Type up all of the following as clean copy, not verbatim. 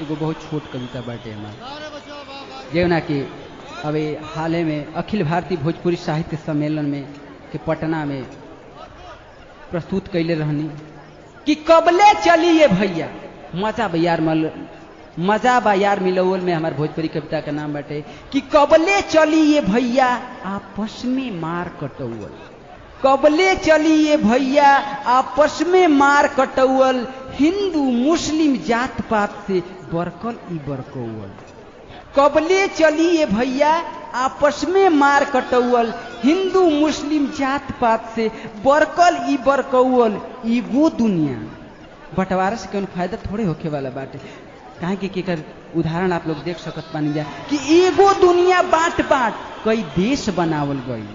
एगो बहुत छोट कविता बाटे हमार जौना कि अभी हाल में अखिल भारतीय भोजपुरी साहित्य सम्मेलन में के पटना में प्रस्तुत कैले रहनी कि कबले चलिए भैया मजा बा यार मिलौल में हमारे भोजपुरी कविता का नाम बाटे कि कबले चलिए भैया आपस में मार कटौल। कबले चलिए भैया आपस में मार कटौल, हिंदू मुस्लिम जात पात से बरकल ई बरकौल। कबले चलिए भैया आपस में मार कटौल, हिंदू मुस्लिम जात पात से बरकल ई बरकौल। ईगो दुनिया बंटवारा से कौन फायदा थोड़े होके वाला बाटे। काहे कि केकर उदाहरण आप लोग देख सकत पानी जा कि एगो दुनिया बांट बांट कई देश बनावल गई।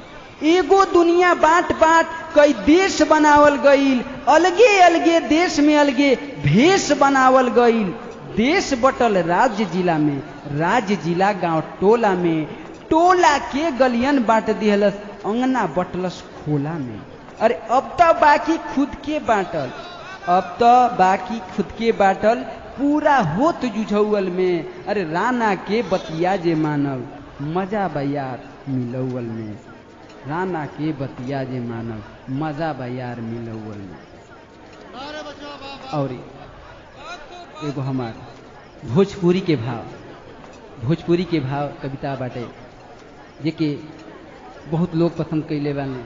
एगो दुनिया बांट बांट कई देश बनावल गईल। अलगे अलगे देश में अलगे भेष बनावल गईल। देश बटल राज्य जिला में, राज्य जिला गांव टोला में, टोला के गलियन बांट दिहलस, अंगना बटलस खोला में। अरे अब तो बाकी खुद के बांटल, अब तो बाकी खुद के बांटल, पूरा होत जुझौल में। अरे राना के बतिया जे मानव, मजा बयार मिलौल में। राना के बतिया जे मानव, मजा बयार मिलौल में। और एगो हमार भोजपुरी के भाव कविता बाटे जे के बहुत लोग पसंद कैले बानी।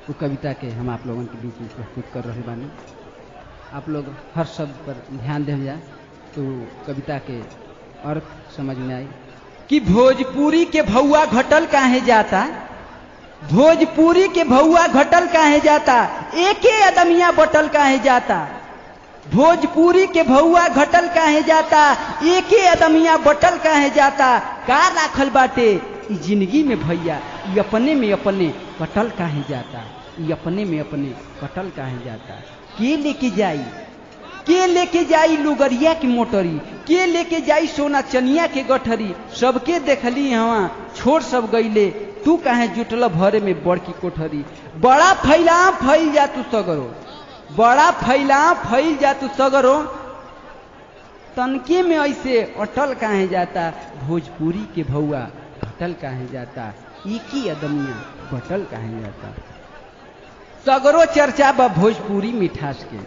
वो कविता के हम आप लोगों के बीच में प्रस्तुत कर रहे बानी। आप लोग हर शब्द पर ध्यान दें जा तो कविता के अर्थ समझ में आई कि भोजपुरी के भौआ घटल काहे जाता, भोजपुरी के भौआ घटल काहे जाता, एके अदमिया बटल काहे जाता। भोजपुरी के भौआ घटल काहे जाता, एके अदमिया बटल काहे जाता। का राखल बाटे ई जिंदगी में भैया, ई अपने में अपने कटल काहे जाता, ई अपने में अपने कटल काहे जाता। के लेके जाई, के लेके जाई लुगरिया की मोटरी, के लेके जाई सोना चनिया के गठरी। सबके देखली हवा छोड़ सब गईले, तू काहे जुटल भरे में बड़की कोठरी। बड़ा फैला फैल जा तू सगरो, बड़ा फैला फैल जा तू सगरो, तनके में ऐसे अटल काहे जाता। भोजपुरी के भौआ घटल काहे जाता, एक ही अदमिया बटल काहे जाता। सगरो चर्चा बा भोजपुरी मिठास के,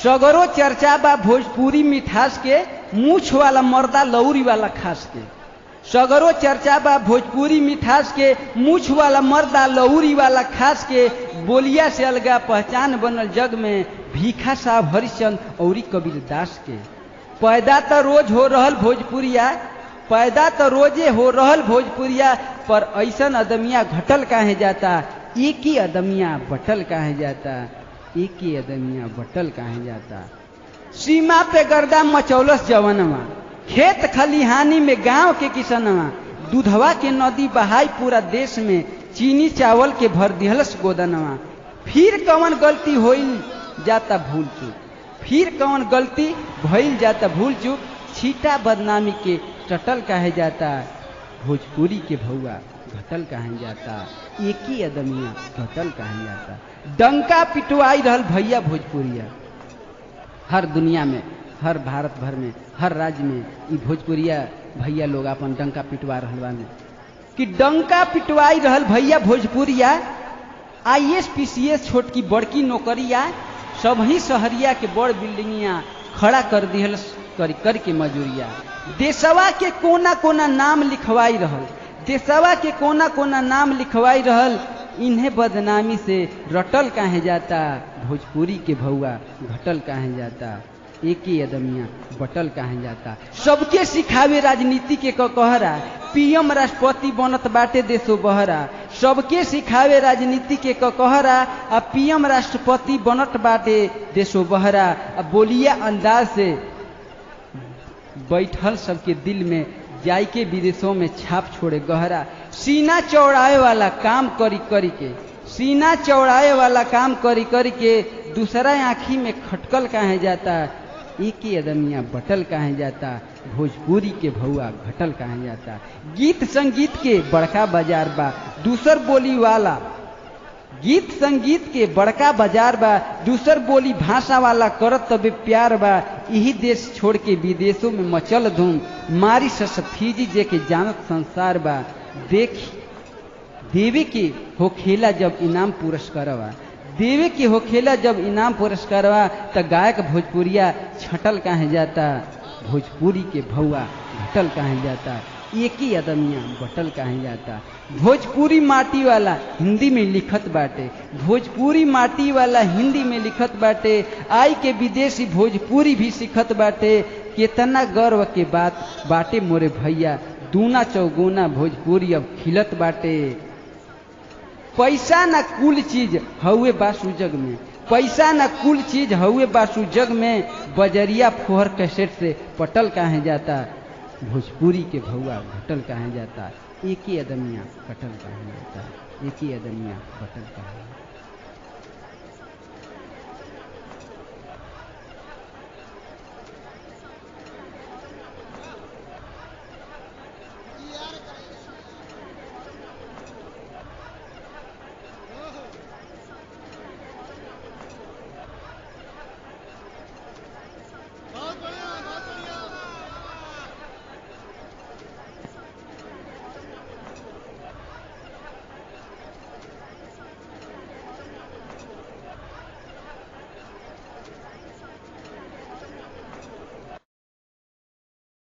सगरो चर्चा बा भोजपुरी मिठास के, मूछ वाला मर्दा लौरी वाला खास के। सगरो चर्चा बा भोजपुरी मिठास के, मूछ वाला मर्दा लौरी वाला खास के। बोलिया से अलगा पहचान बनल जग में, भीखा साहब हरिश्चंद औरी कबीर दास के। पैदा तो रोज हो रहल भोजपुरिया, पैदा तो रोजे हो रहल भोजपुरिया, पर ऐसन अदमिया घटल काहे जाता। एक ही अदमिया बटल काहे जाता, एक ही अदमिया बटल काहे जाता। सीमा पे गर्दा मचौलस जवनवा, खेत खलिहानी में गांव के किसनवा। दूधवा के नदी बहाई पूरा देश में, चीनी चावल के भर दिहलस गोदनवा। फिर कौन गलती होइल जाता भूल चूक, फिर कौन गलती भइल जाता भूल चूक। छीटा बदनामी के टटल काहे जाता, भोजपुरी के भौआ घटल काहे जाता। एक ही अदमिया घटल काहे जाता। डंका पिटवाई रहल भैया भोजपुरिया, हर दुनिया में, हर भारत भर में, हर राज्य में ई भोजपुरिया भैया लोग अपन डंका पिटवा रहल बाने कि डंका पिटवाई रहल भैया भोजपुरिया। IAS PCS छोटकी बड़की नौकरिया, सबही शहरिया के बड़ बिल्डिंगिया खड़ा कर दिहल कर के मजूरिया। देशवा के कोना कोना नाम लिखवाई रहल, देशवा के कोना कोना नाम लिखवाई रहल। इन्हें बदनामी से रटल काहे जाता, भोजपुरी के भौआ घटल काहे जाता। एक ही अदमिया बटल काहे जाता। सबके सिखावे राजनीति के कहरा, PM राष्ट्रपति बनत बाटे देशो बहरा। सबके सिखावे राजनीति के कहरा, आ PM राष्ट्रपति बनत बाटे देशो बहरा। अब बोलिया अंदाज से बैठल सबके दिल में, जाई के विदेशों में छाप छोड़े गहरा। सीना चौड़ाए वाला काम करी करी के, सीना चौड़ाए वाला काम करी करी के, दूसरा आँखी में खटकल काहे जाता। एक ही अदमिया बटल काहे जाता, भोजपुरी के भौआ घटल काहे जाता। गीत संगीत के बड़का बाजार बा, दूसर बोली वाला गीत संगीत के बड़का बाजार बा, दूसर बोली भाषा वाला करत तबे प्यार बा। यही देश छोड़ के विदेशों में मचल धूम, मारी सफीजी जे के जानत संसार बा। देख देवे के होखेला जब इनाम पुरस्कारवा, देवे के होखेला जब इनाम पुरस्कारवा, त गायक भोजपुरिया छटल काहे जाता, भोजपुरी के भौआ घटल काहे जाता, एक ही अदमिया बटल काहे जाता। भोजपुरी माटी वाला हिंदी में लिखत बाटे, भोजपुरी माटी वाला हिंदी में लिखत बाटे, आई के विदेशी भोजपुरी भी सिखत बाटे। केतना गर्व के बात बाटे मोरे भैया, दूना चौगुना भोजपुरी अब खिलत बाटे। पैसा ना कुल चीज हउए बासु जग में, पैसा ना कुल चीज हउए बासु जग में, बजरिया फोहर कैसेट से पटल काहे जाता, भोजपुरी के भौआ घटल काहे जाता। एक ही अदमिया कटल काहे जाता, एक ही अदमिया बटल काहे।